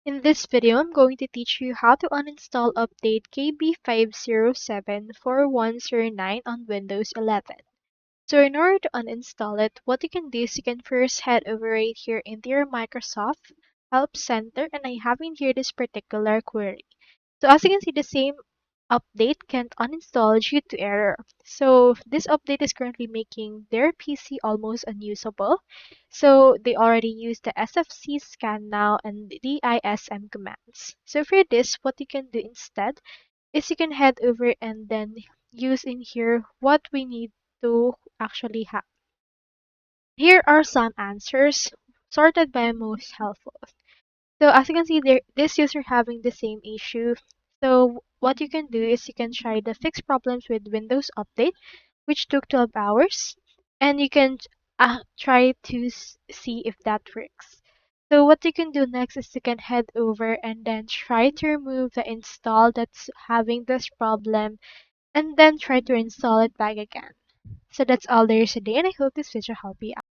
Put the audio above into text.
In this video, I'm going to teach you how to uninstall update KB5074109 on Windows 11. So in order to uninstall it, what you can do is you can first head over right here into your Microsoft Help Center, and I have in here this particular query. So as you can see, the same update can't uninstall due to error. So this update is currently making their PC almost unusable. So they already use the SFC scan now and the ISM commands. So for this, what you can do instead is you can head over and then use in here what we need to actually have. Here are some answers sorted by most helpful. So as you can see there, this user having the same issue. So what you can do is you can try the fix problems with Windows Update, which took 12 hours, and you can try to see if that works. So what you can do next is you can head over and then try to remove the install that's having this problem, and then try to install it back again. So that's all there is today, and I hope this video helped you out.